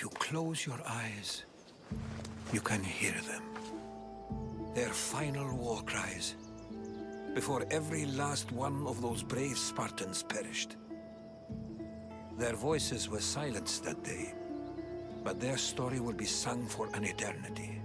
If you close your eyes, you can hear them. Their final war cries, before every last one of those brave Spartans perished. Their voices were silenced that day, but their story will be sung for an eternity.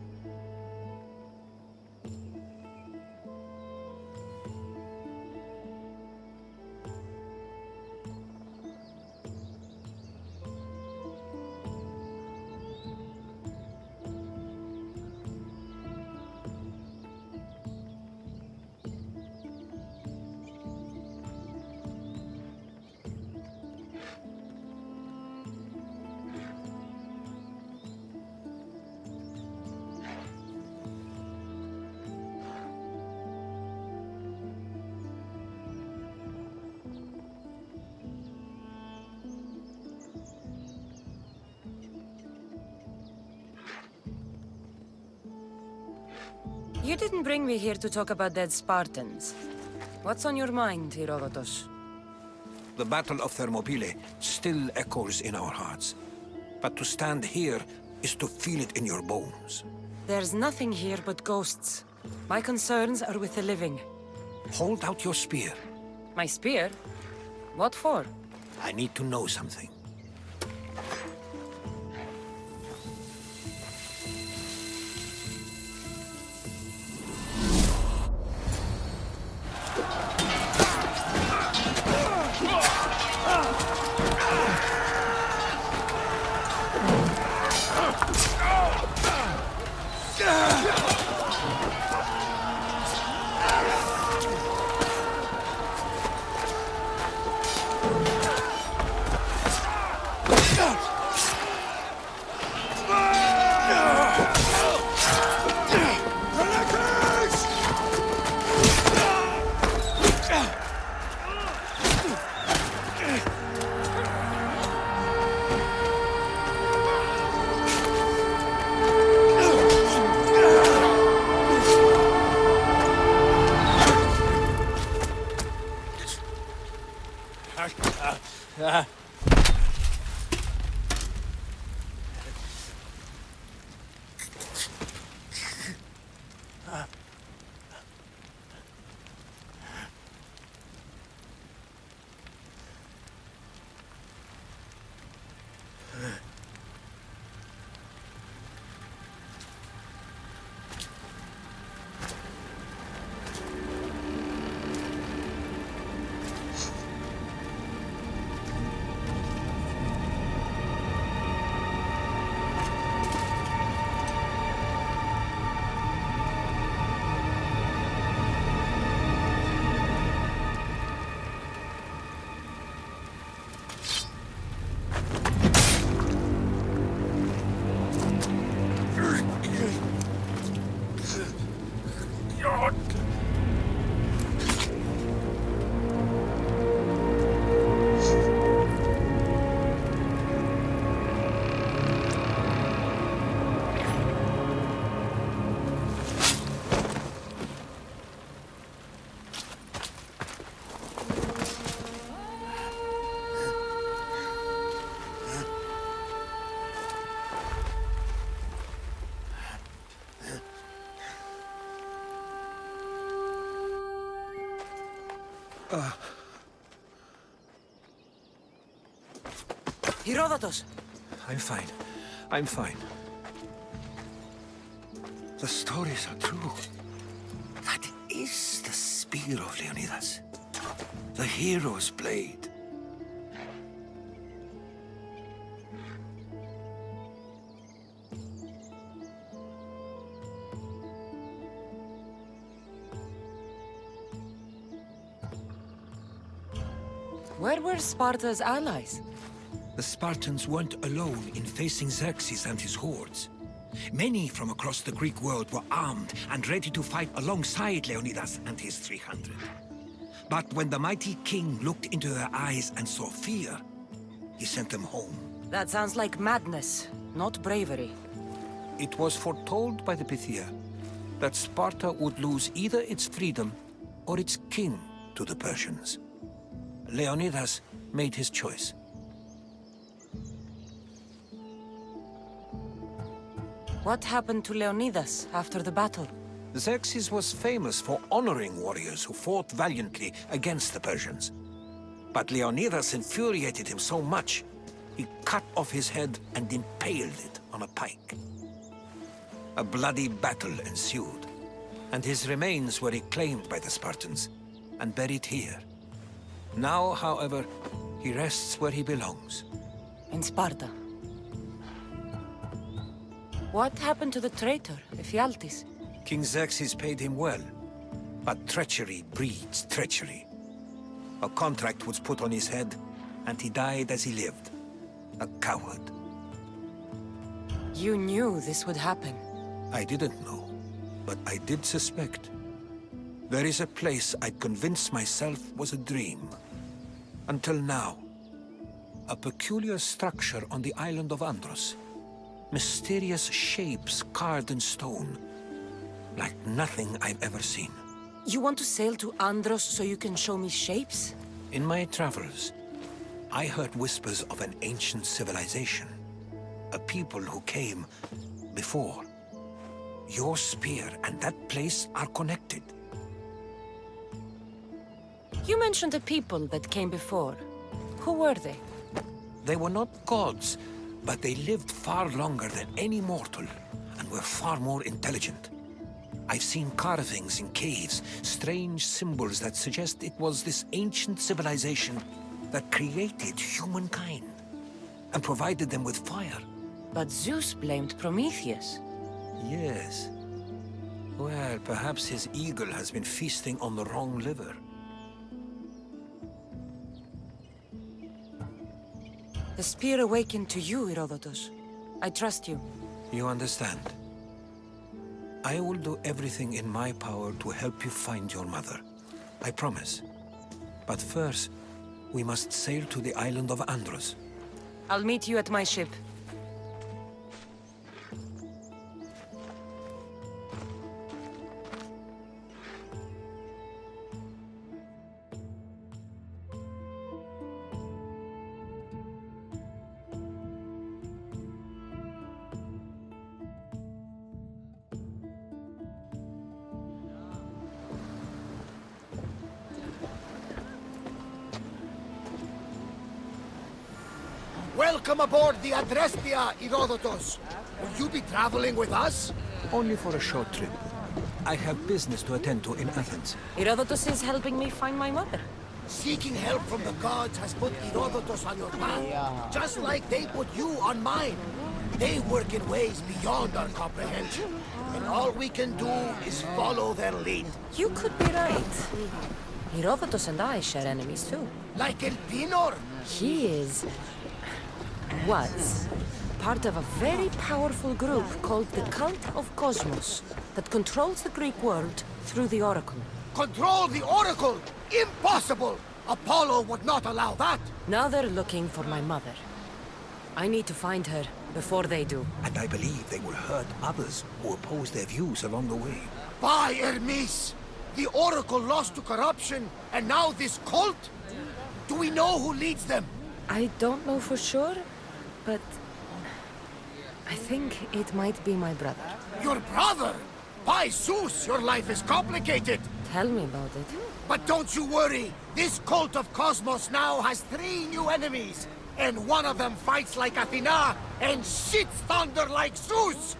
You didn't bring me here to talk about dead Spartans. What's on your mind, Herodotus? The Battle of Thermopylae still echoes in our hearts. But to stand here is to feel it in your bones. There's nothing here but ghosts. My concerns are with the living. Hold out your spear. My spear? What for? I need to know something. Herodotus! I'm fine. I'm fine. The stories are true. That is the spear of Leonidas. The hero's blade. Where were Sparta's allies? The Spartans weren't alone in facing Xerxes and his hordes. Many from across the Greek world were armed and ready to fight alongside Leonidas and his 300. But when the mighty king looked into their eyes and saw fear, he sent them home. That sounds like madness, not bravery. It was foretold by the Pythia that Sparta would lose either its freedom or its king to the Persians. Leonidas made his choice. What happened to Leonidas after the battle? Xerxes was famous for honoring warriors who fought valiantly against the Persians. But Leonidas infuriated him so much, he cut off his head and impaled it on a pike. A bloody battle ensued, and his remains were reclaimed by the Spartans and buried here. Now, however, he rests where he belongs. In Sparta. What happened to the traitor, Ephialtes? King Xerxes paid him well, but treachery breeds treachery. A contract was put on his head, and he died as he lived. A coward. You knew this would happen. I didn't know, but I did suspect. There is a place I'd convinced myself was a dream. Until now. A peculiar structure on the island of Andros. Mysterious shapes carved in stone. Like nothing I've ever seen. You want to sail to Andros so you can show me shapes? In my travels, I heard whispers of an ancient civilization. A people who came before. Your spear and that place are connected. You mentioned a people that came before. Who were they? They were not gods, but they lived far longer than any mortal, and were far more intelligent. I've seen carvings in caves, strange symbols that suggest it was this ancient civilization that created humankind, and provided them with fire. But Zeus blamed Prometheus. Yes. Well, perhaps his eagle has been feasting on the wrong liver. The spear awakened to you, Herodotus. I trust you. You understand. I will do everything in my power to help you find your mother. I promise. But first, we must sail to the island of Andros. I'll meet you at my ship. Welcome aboard the Adrestia, Herodotus. Will you be traveling with us? Only for a short trip. I have business to attend to in Athens. Herodotus is helping me find my mother. Seeking help from the gods has put Herodotus on your path, just like they put you on mine. They work in ways beyond our comprehension, and all we can do is follow their lead. You could be right. Herodotus and I share enemies too. Like Elpinor. He was part of a very powerful group called the Cult of Cosmos that controls the Greek world through the Oracle. Control the Oracle! Impossible! Apollo would not allow that! Now they're looking for my mother. I need to find her before they do. And I believe they will hurt others who oppose their views along the way. By Hermes! The Oracle lost to corruption, and now this cult? Do we know who leads them? I don't know for sure, but I think it might be my brother. Your brother? By Zeus, your life is complicated! Tell me about it. But don't you worry! This cult of Cosmos now has 3 new enemies! And one of them fights like Athena and shits thunder like Zeus!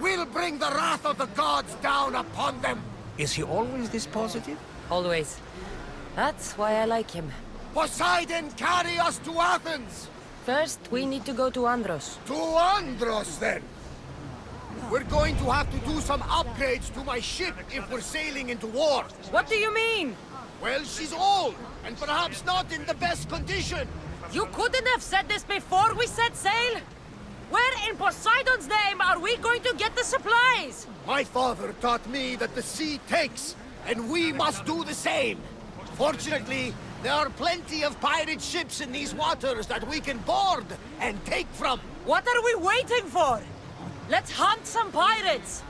We'll bring the wrath of the gods down upon them! Is he always this positive? Always. That's why I like him. Poseidon, carry us to Athens! First, we need to go to Andros. To Andros, then! We're going to have to do some upgrades to my ship if we're sailing into war. What do you mean? Well, she's old, and perhaps not in the best condition. You couldn't have said this before we set sail? Where in Poseidon's name are we going to get the supplies? My father taught me that the sea takes, and we must do the same. Fortunately, there are plenty of pirate ships in these waters that we can board and take from. What are we waiting for? Let's hunt some pirates!